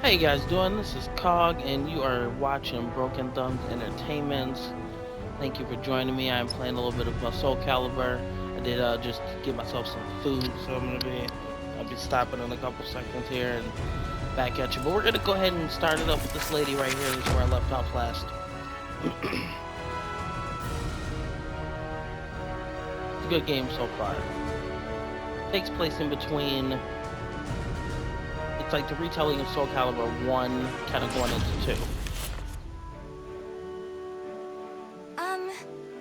How you guys doing? This is KOG, and you are watching Broken Thumbs Entertainment. Thank you for joining me. I'm playing a little bit of Soul Calibur. I did just get myself some food, so I'll be stopping in a couple seconds here and back at you. But we're gonna go ahead and start it up with this lady right here. This is where I left off last. It's a good game so far. Takes place in between. It's like the retelling of Soul Calibur 1, kind of going into 2.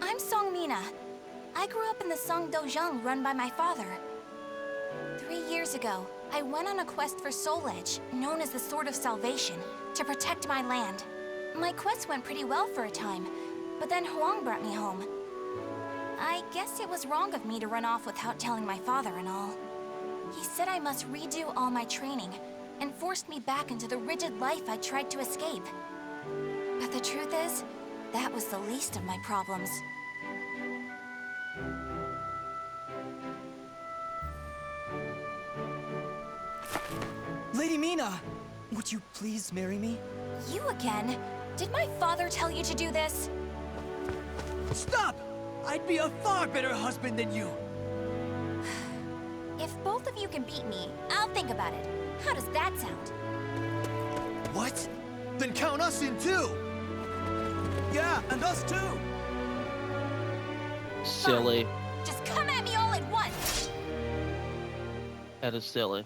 I'm Song Mina. I grew up in the Song Dojang run by my father. 3 years ago, I went on a quest for Soul Edge, known as the Sword of Salvation, to protect my land. My quest went pretty well for a time, but then Huang brought me home. I guess it was wrong of me to run off without telling my father and all. He said I must redo all my training, and forced me back into the rigid life I tried to escape. But the truth is, that was the least of my problems. Lady Mina, would you please marry me? You again? Did my father tell you to do this? Stop! I'd be a far better husband than you. If both of you can beat me, I'll think about it. How does that sound? What? Then count us in too! Yeah, and us too! Silly. Just come at me all at once! That is silly.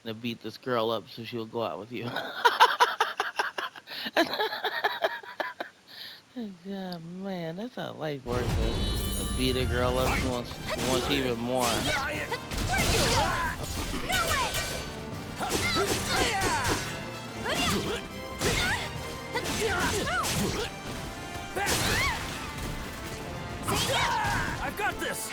To beat this girl up so she'll go out with you. Yeah, man, that's how life works. To beat a girl up, she wants even more. No way! I've got this!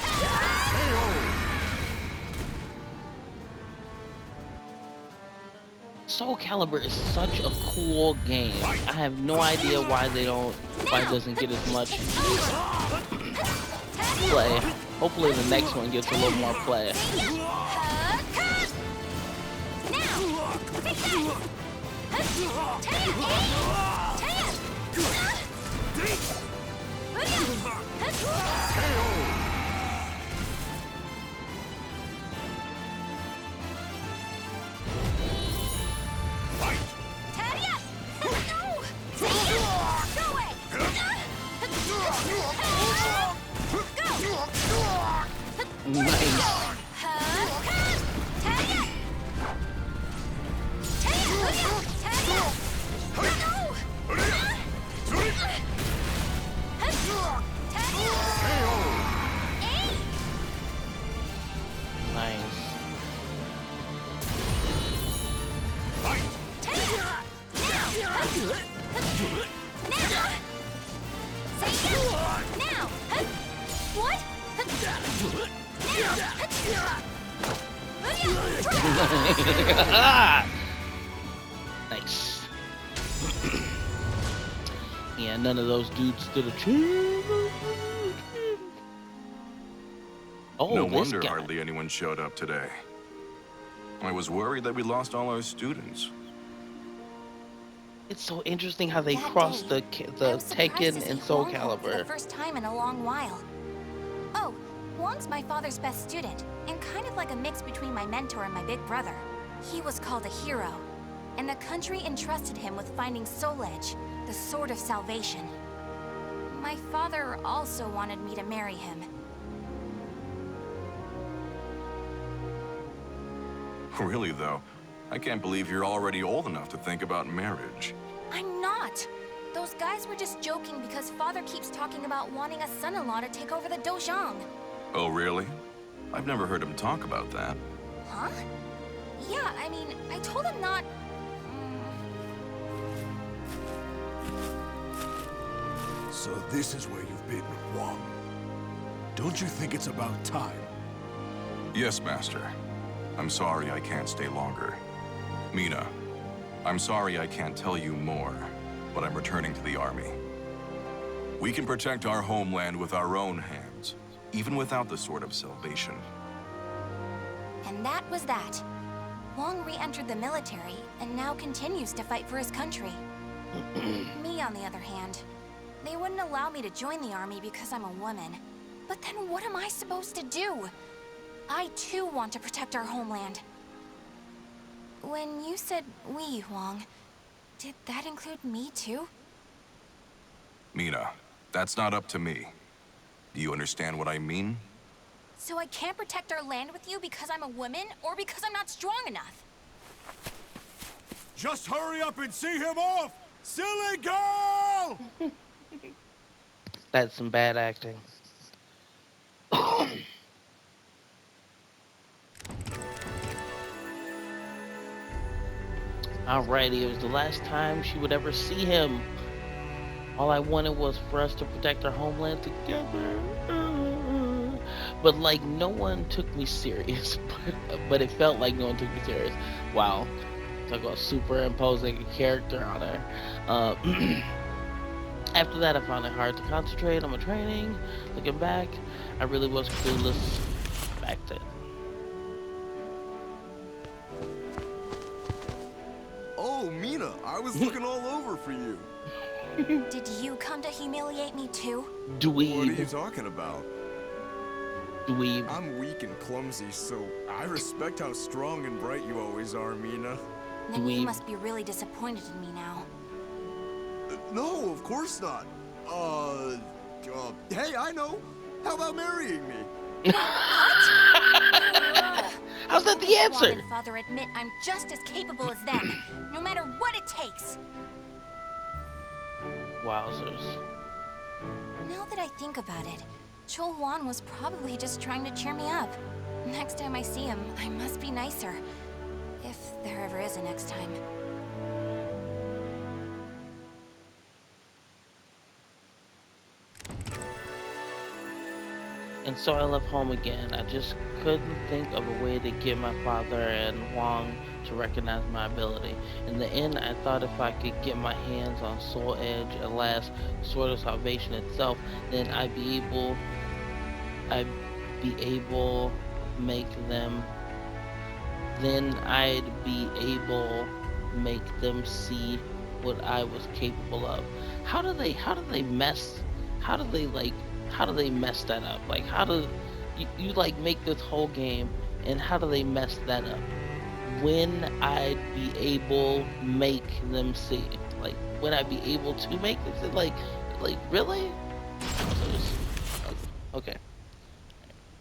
Soul Calibur is such a cool game. I have no idea why it doesn't get as much play. Hopefully the next one gets a little more play. Nice. Nice. Yeah, none of those dudes stood a chance. Oh, no this wonder guy. hardly anyone showed up today. I was worried that we lost all our students. It's so interesting how they That crossed day, the I was surprised to Tekken see and Soul Huang home for the Calibur. first time in a long while. Oh, Huang's my father's best student, and kind of like a mix between my mentor and my big brother. He was called a hero, and the country entrusted him with finding Soul Edge, the Sword of Salvation. My father also wanted me to marry him. Really, though, I can't believe you're already old enough to think about marriage. I'm not! Those guys were just joking because father keeps talking about wanting a son-in-law to take over the Dojang. Oh, really? I've never heard him talk about that. Huh? Yeah, I mean, I told him not... So this is where you've been with Huang. Don't you think it's about time? Yes, Master. I'm sorry I can't stay longer. Mina, I'm sorry I can't tell you more, but I'm returning to the army. We can protect our homeland with our own hands, even without the Sword of Salvation. And that was that. Wong re-entered the military and now continues to fight for his country. Me, on the other hand, they wouldn't allow me to join the army because I'm a woman. But then what am I supposed to do? I too want to protect our homeland. When you said we, Wong, did that include me too? Mina, that's not up to me. Do you understand what I mean? So I can't protect our land with you because I'm a woman or because I'm not strong enough? Just hurry up and see him off! Silly girl! That's some bad acting. Alrighty, it was the last time she would ever see him. All I wanted was for us to protect our homeland together. But like, no one took me serious. But it felt like no one took me serious. Wow. Talk about superimposing a character on her. After that, I found it hard to concentrate on my training. Looking back, I really was clueless back then. Oh, Mina, I was looking all over for you. Did you come to humiliate me too? What are you Dweeb. talking about? Dweeb. I'm weak and clumsy, so I respect how strong and bright you always are, Mina. Then you Dweeb. must be really disappointed in me now. No, of course not. Hey, I know. How about marrying me? How's that the Wong answer? and Father admit I'm just as capable as them, no matter what it takes. Wowzers. Now that I think about it, Chol Wan was probably just trying to cheer me up. Next time I see him, I must be nicer. If there ever is a next time. And so I left home again. I just couldn't think of a way to get my father and Wong to recognize my ability. In the end, I thought if I could get my hands on Soul Edge, at last, Sword of Salvation itself, then I'd be able make them see what I was capable of. How do they mess that up? Like, how do you like make this whole game, and how do they mess that up? When I'd be able make them see, like, when I'd be able to make them see, like really? Okay.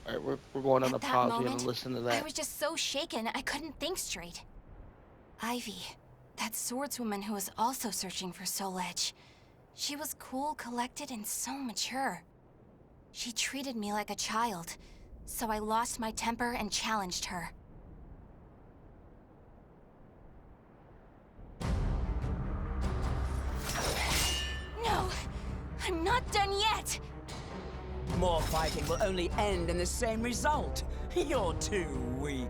All right, we're going on a At that pause. We're moment, gonna listen to I that. was just so shaken I couldn't think straight. Ivy, that swordswoman who was also searching for Soul Edge. She was cool, collected, and so mature. She treated me like a child, so I lost my temper and challenged her. No! I'm not done yet! More fighting will only end in the same result. You're too weak.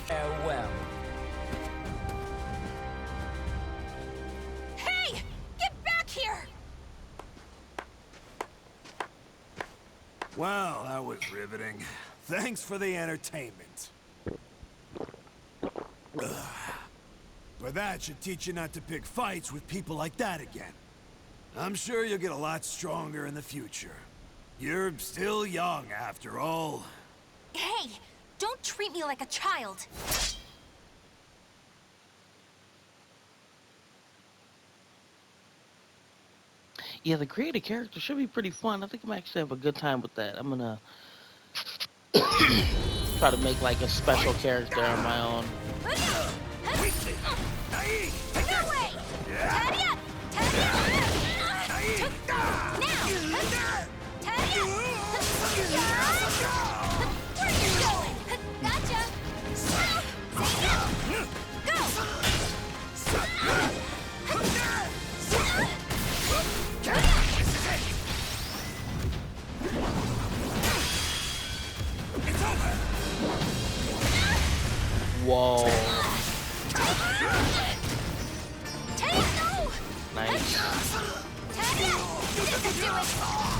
Farewell. Hey! Get back here! Well, that was riveting. Thanks for the entertainment. But that should teach you not to pick fights with people like that again. I'm sure you'll get a lot stronger in the future. You're still young, after all. Hey! Don't treat me like a child! Yeah, the creative character should be pretty fun. I think I'm actually have a good time with that. I'm gonna try to make like a special character on my own. No way! Tadia! Tadia! Now! Tadia! Where are you going? Gotcha! Whoa. Tadia, no! Nice. Tadia! This'll do it!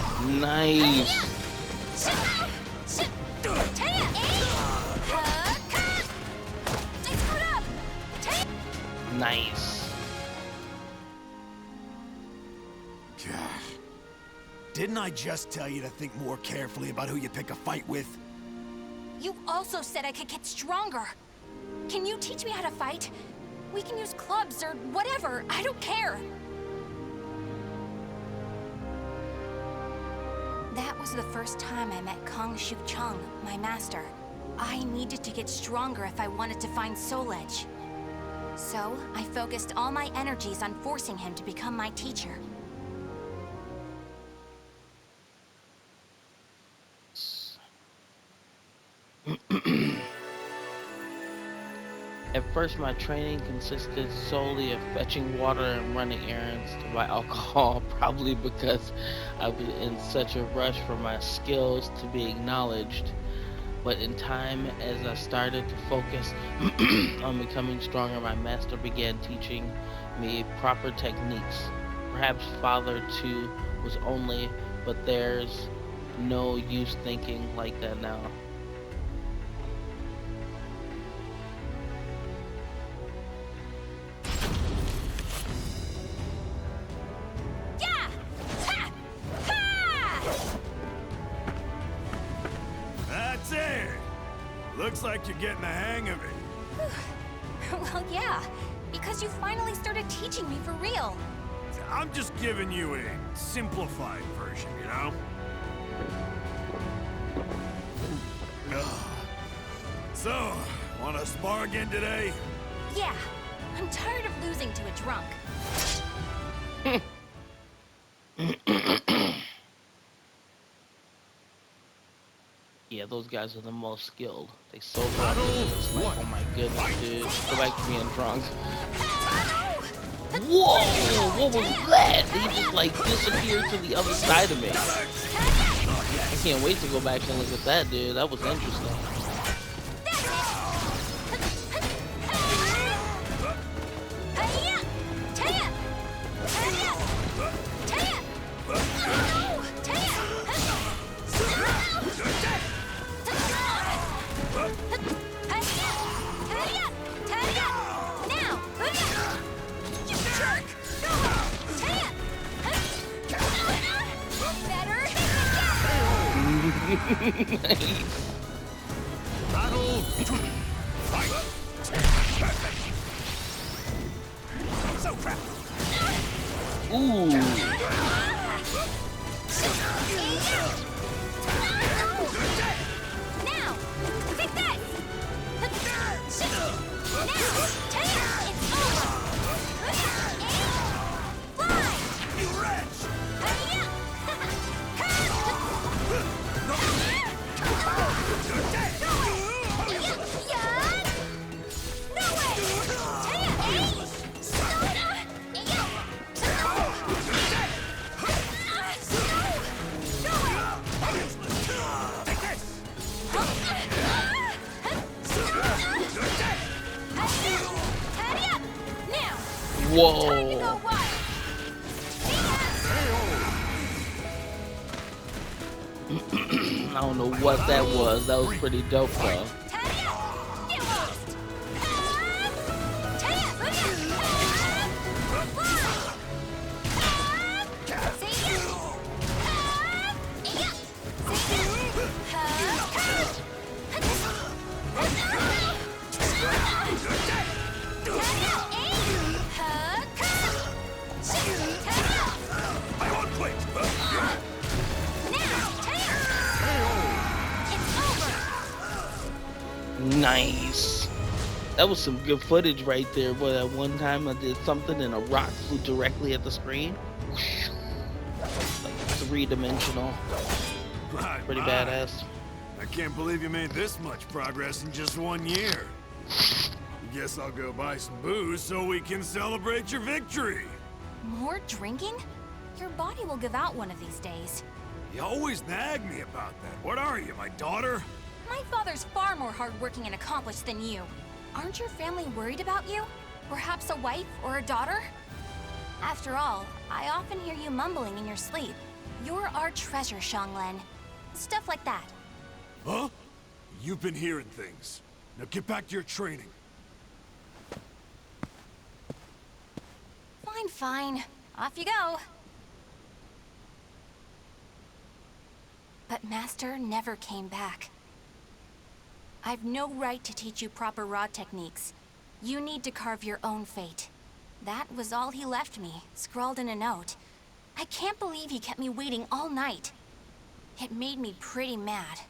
Nice. Tadia! I screwed up! Tadia! Nice. God. Didn't I just tell you to think more carefully about who you pick a fight with? You also said I could get stronger. Can you teach me how to fight? We can use clubs or whatever. I don't care. That was the first time I met Kong Shu Chung, my master. I needed to get stronger if I wanted to find Soul Edge. So, I focused all my energies on forcing him to become my teacher. At first, my training consisted solely of fetching water and running errands to buy alcohol, probably because I was in such a rush for my skills to be acknowledged. But in time, as I started to focus on becoming stronger, my master began teaching me proper techniques. Perhaps Father too was only, but there's no use thinking like that now. Yeah! Ha! Ha! That's it! Looks like you're getting the hang of it. Well, yeah, because you finally started teaching me for real. I'm just giving you a simplified version, you know? So, wanna spar again today? Yeah, I'm tired of losing to a drunk. Yeah, those guys are the most skilled. They sober up. It's like, oh my goodness, dude. Go back to being drunk. Whoa! What was that? He just like disappeared to the other side of me. I can't wait to go back and look at that, dude. That was interesting. Nice. Battle fight. So crap. Ooh. Now, take that. Now, take it. It's over. Fly. You wretch! Whoa. I don't know what that was. That was pretty dope though. Nice. That was some good footage right there. Boy, that one time I did something and a rock flew directly at the screen. Like three-dimensional. Pretty badass. I can't believe you made this much progress in just 1 year. Guess I'll go buy some booze so we can celebrate your victory. More drinking? Your body will give out one of these days. You always nag me about that. What are you, my daughter? My father's far more hardworking and accomplished than you. Aren't your family worried about you? Perhaps a wife or a daughter? After all, I often hear you mumbling in your sleep. You're our treasure, Xianglen. Stuff like that. Huh? You've been hearing things. Now get back to your training. Fine, fine. Off you go. But Master never came back. I've no right to teach you proper rod techniques. You need to carve your own fate. That was all he left me, scrawled in a note. I can't believe he kept me waiting all night. It made me pretty mad.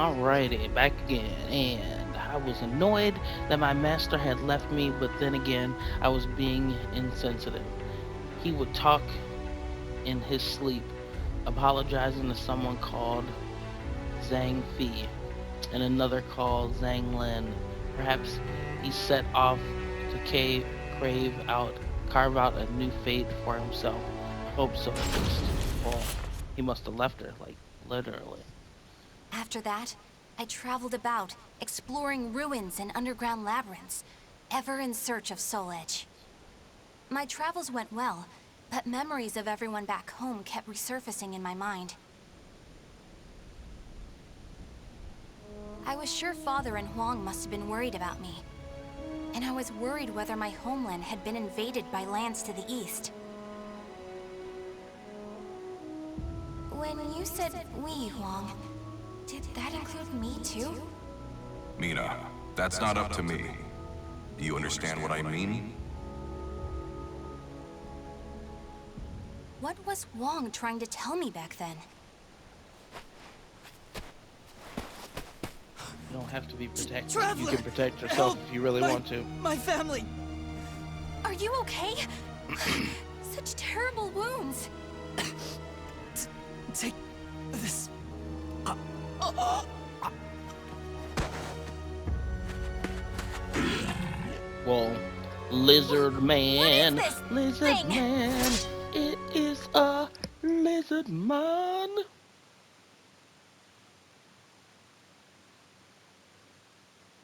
Alrighty, back again, and I was annoyed that my master had left me, but then again, I was being insensitive. He would talk in his sleep, apologizing to someone called Zhang Fi and another called Zhang Lin. Perhaps he set off to carve out a new fate for himself. I hope so, at least. Well, he must have left her, like, literally. After that, I traveled about, exploring ruins and underground labyrinths, ever in search of Soul Edge. My travels went well, but memories of everyone back home kept resurfacing in my mind. I was sure Father and Huang must have been worried about me. And I was worried whether my homeland had been invaded by lands to the east. When you said we, Huang, did that include me too? Mina, that's not up to me. Do you understand what I mean? What was Huang trying to tell me back then? You don't have to be protected. Traveler, You can protect yourself help if you really want to. My family! Are you okay? Such terrible wounds. Take this. Well, lizard man. What is this Lizard thing? man. It is a lizard man.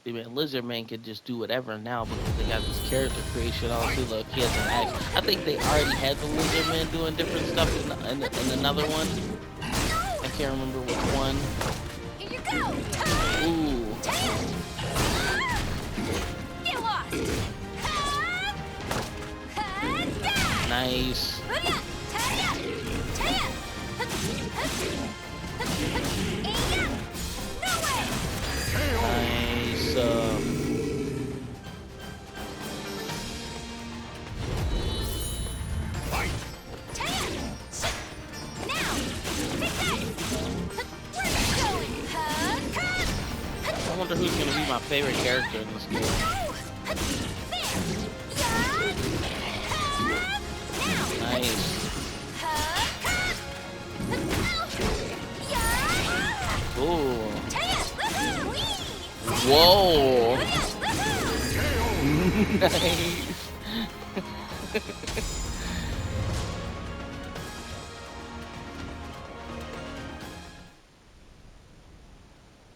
See, man, Lizard Man could just do whatever now because they got this character creation. All the little kids and act. I think they already had the Lizard Man doing different stuff in another one. I can't remember which one. Here you go. Ooh. Get lost. Nice. Nice. I wonder who's gonna be my favorite character in this game. Nice. Ooh. Whoa. Nice.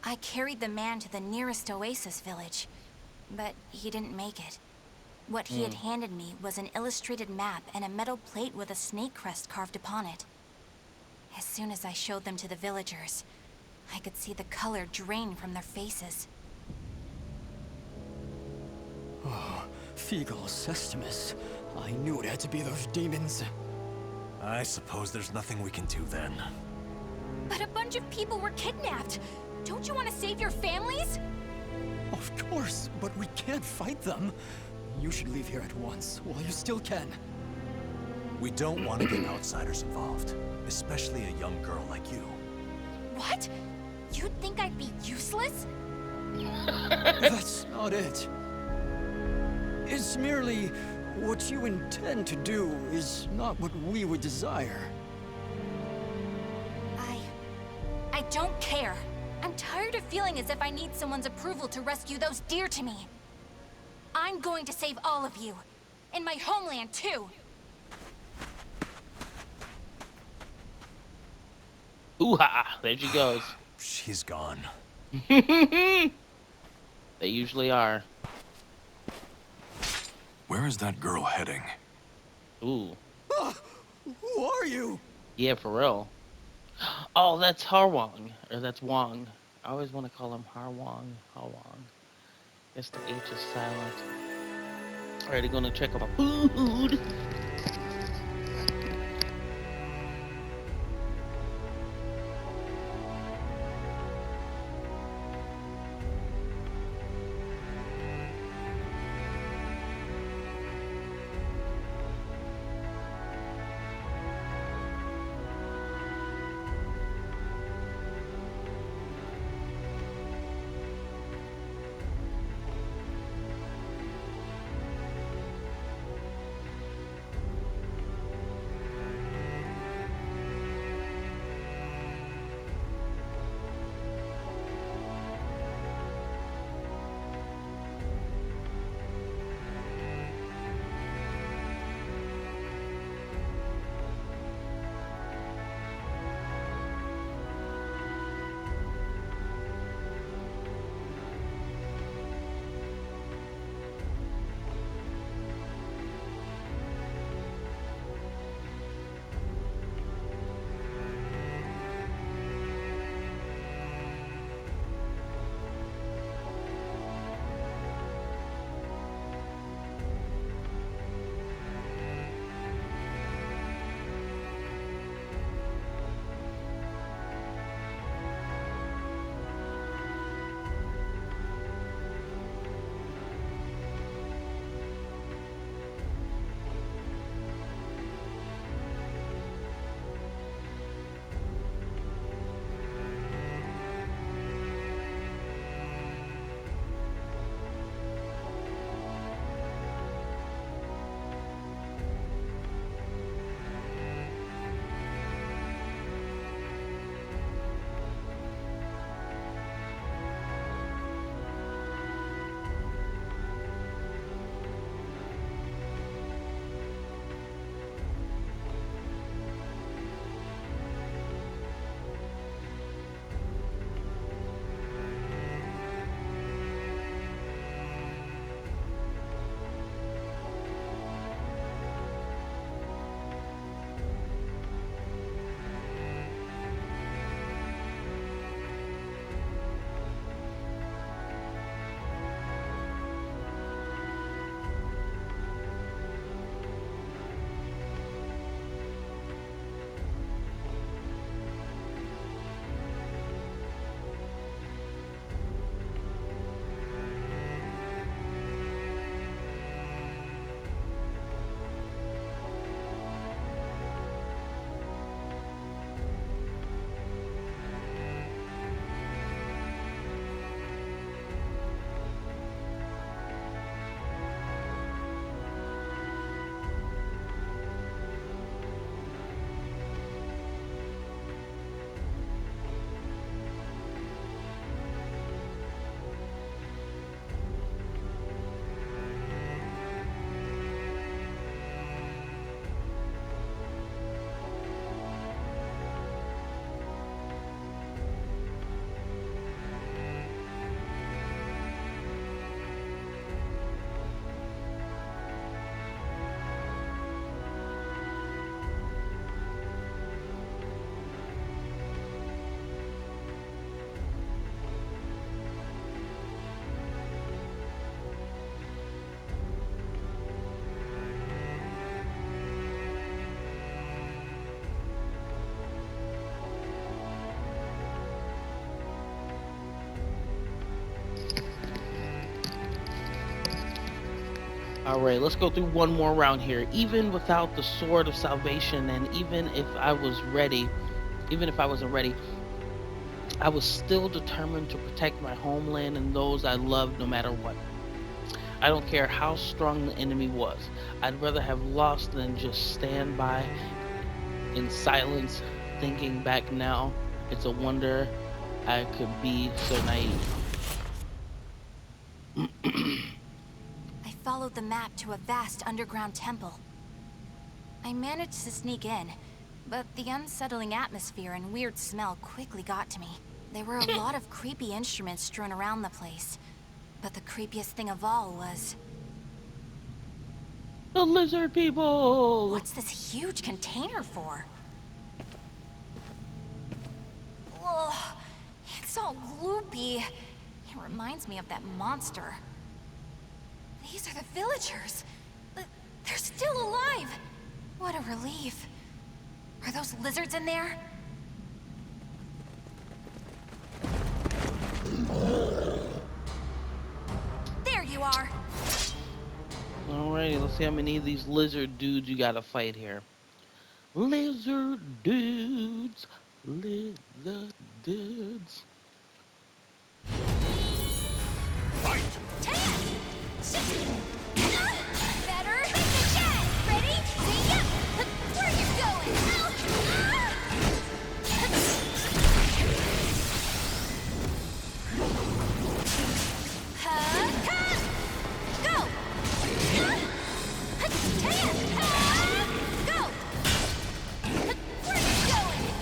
I carried the man to the nearest oasis village, but he didn't make it. What he had handed me was an illustrated map and a metal plate with a snake crest carved upon it. As soon as I showed them to the villagers, I could see the color drain from their faces. Oh, Fegal Sestimus. I knew it had to be those demons. I suppose there's nothing we can do then. But a bunch of people were kidnapped! Don't you want to save your families? Of course, but we can't fight them. You should leave here at once, while you still can. We don't want to get outsiders involved, especially a young girl like you. What? You'd think I'd be useless? That's not it. It's merely what you intend to do is not what we would desire. I don't care. I'm tired of feeling as if I need someone's approval to rescue those dear to me. I'm going to save all of you. And my homeland, too. Ooh-ha! There she goes. She's gone. They usually are. Where is that girl heading? Ooh. Who are you? Yeah, for real. Oh, that's Harwang. Or that's Wong. I always want to call him Harwang. Harwang. Guess the H is silent. Alright, gonna check out my food. Alright, let's go through one more round here. Even without the sword of salvation, and even if I was ready, even if I wasn't ready, I was still determined to protect my homeland and those I loved no matter what. I don't care how strong the enemy was. I'd rather have lost than just stand by in silence. Thinking back now, it's a wonder I could be so naive. I followed the map to a vast underground temple. I managed to sneak in, but the unsettling atmosphere and weird smell quickly got to me. There were a lot of creepy instruments strewn around the place, but the creepiest thing of all was... The lizard people! What's this huge container for? Ugh, it's all gloopy. It reminds me of that monster. These are the villagers. They're still alive. What a relief. Are those lizards in there? There you are. Alrighty, let's see how many of these lizard dudes you gotta fight here. Lizard dudes. Lizard dudes. Fight! Better hit the jet. Ready? See ya. Where are you going? Go! Go!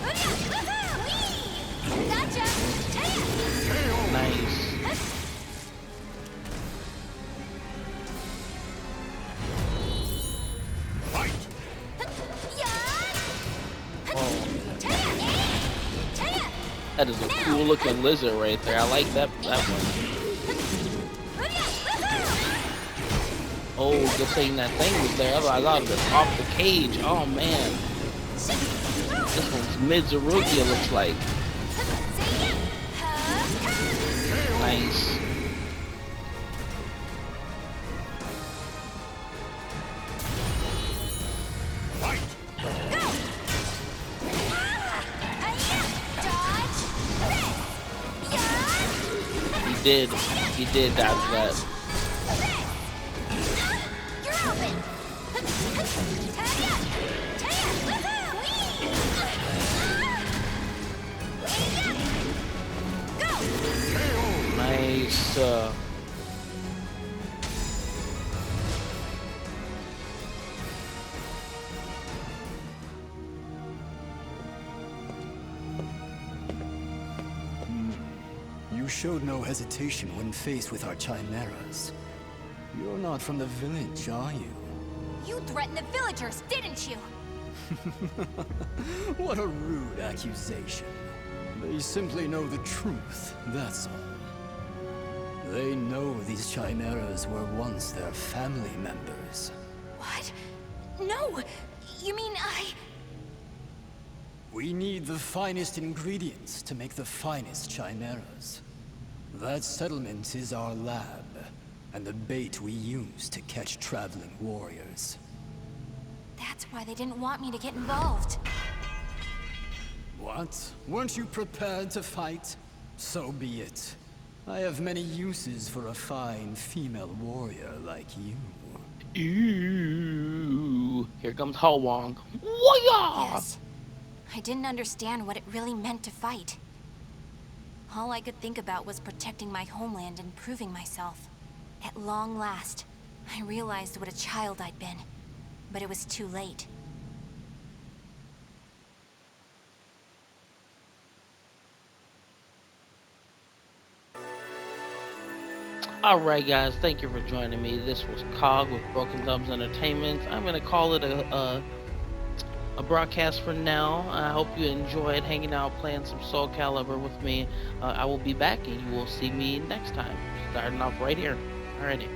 Where are you going? Gotcha! Nice. Fight! That is a cool looking lizard right there. I like that one. Oh, good thing that thing was there. Otherwise, I would have been off the cage. Oh man. This one's Mizurugi, looks like. Nice. He did dodge that. You're open. Nice. You showed no hesitation when faced with our chimeras. You're not from the village, are you? You threatened the villagers, didn't you? What a rude accusation. They simply know the truth, that's all. They know these chimeras were once their family members. What? No! You mean We need the finest ingredients to make the finest chimeras. That settlement is our lab, and the bait we use to catch traveling warriors. That's why they didn't want me to get involved. What? Weren't you prepared to fight? So be it. I have many uses for a fine female warrior like you. Ooh. Here comes Hawong. Wah-ya! Yes. I didn't understand what it really meant to fight. All I could think about was protecting my homeland and proving myself. At long last, I realized what a child I'd been, but it was too late. Alright guys, thank you for joining me. This was KOG with Broken Thumbs Entertainment. I'm going to call it a broadcast for now. I hope you enjoyed hanging out playing some Soul Calibur with me. I will be back and you will see me next time. Starting off right here. Alrighty.